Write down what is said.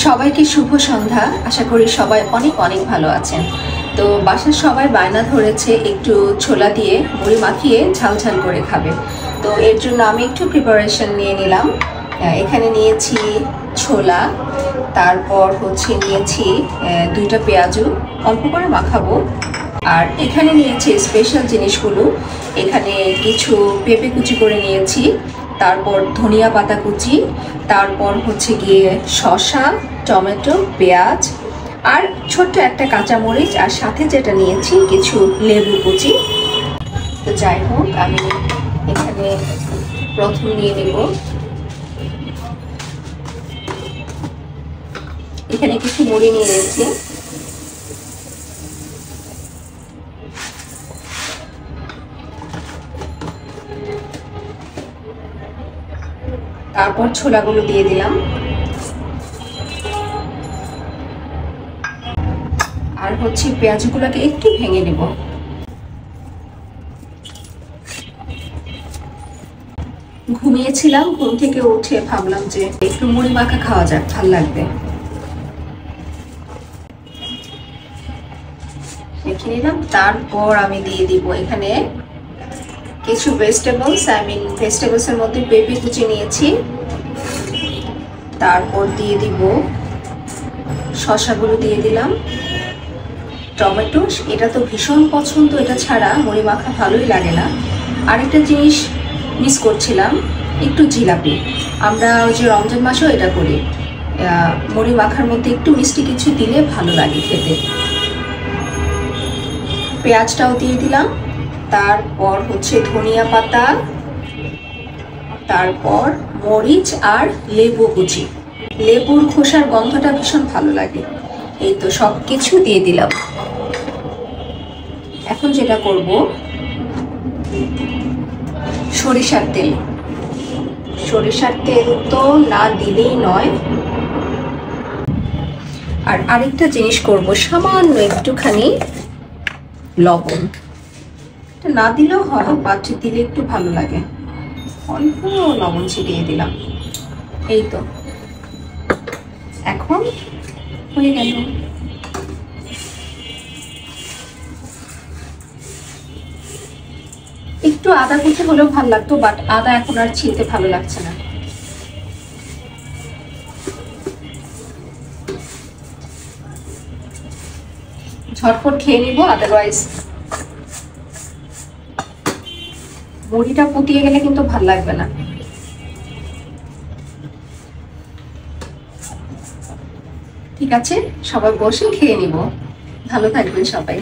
সবাইকে শুভ সন্ধ্যা। আশা করি সবাই অনেক অনেক ভালো আছেন। তো বাসার সবাই বায়না ধরেছে একটু ছোলা দিয়ে মুড়ি মাখিয়ে ঝাল ঝাল করে খাবে। তো এর জন্য আমি একটু প্রিপারেশন নিয়ে নিলাম। এখানে নিয়েছি ছোলা, তারপর নিয়েছি দুইটা পেঁয়াজু অল্প করে মাখাবো। আর এখানে নিয়েছি স্পেশাল জিনিসগুলো। এখানে কিছু পেঁপে কুচি করে নিয়েছি, তারপর ধনিয়া পাতা কুচি, তারপর গিয়ে শসা, টমেটো, পেঁয়াজ আর ছোট্ট একটা কাঁচামরিচ, আর সাথে যেটা নিয়েছি কিছু লেবু কুচি। তো যাই হোক, আমি এখানে প্রথম নিয়ে নেব। এখানে কিছু মুড়ি নিয়ে নিয়েছি। তারপর ছোলাগুলো দিয়ে দিলাম, আর পেঁয়াজগুলোকে একটু ভেঙে নেব। ঘুমিয়েছিলাম, ঘুম থেকে উঠে ভাবলাম যে একটু মুড়ি মাখা খাওয়া যাক, ভাল লাগবে। মেখে নিলাম। তারপর আমি দিয়ে দিব এখানে কিছু ভেজিটেবলস এর মধ্যে পেঁপে কুচি নিয়েছি। তারপর দিয়ে দিব শসাগুলো, দিয়ে দিলাম টমেটো। এটা তো ভীষণ পছন্দ, এটা ছাড়া মুড়ি মাখা ভালোই লাগে না। আরেকটা জিনিস মিস করছিলাম, একটু জিলাপি। আমরা ওই যে রমজান মাসেও এটা করি, মুড়ি মাখার মধ্যে একটু মিষ্টি কিছু দিলে ভালো লাগে খেতে। পেঁয়াজটাও দিয়ে দিলাম। তারপর ধনিয়া পাতা, তারপর মরিচ আর লেবু কুচি। লেবুর খোসার গন্ধটা ভীষণ ভালো লাগে। এই তো সব কিছু দিয়ে দিলাম। এখন যেটা করব, সরিষার তেল। সরিষার তেল তো না দিলেই নয়। আর আরেকটা জিনিস করব, সামান্য একটুখানি লবণ। না দিলেও হয়, বাট দিলে একটু ভালো লাগে। অল্প লবণ ছিটিয়ে দিলাম। এই তো এখন হয়ে গেল। একটু আদা কুচি হলেও ভালো লাগতো, বাট আদা এখন আর ছিলতে ভালো লাগছে না। ঝটপট খেয়ে নিব, আদারওয়াইজ মুড়িটা পুতিয়ে গেলে কিন্তু ভাল লাগবে না। ঠিক আছে, সবাই বসে খেয়ে নিব। ভালো থাকবেন সবাই।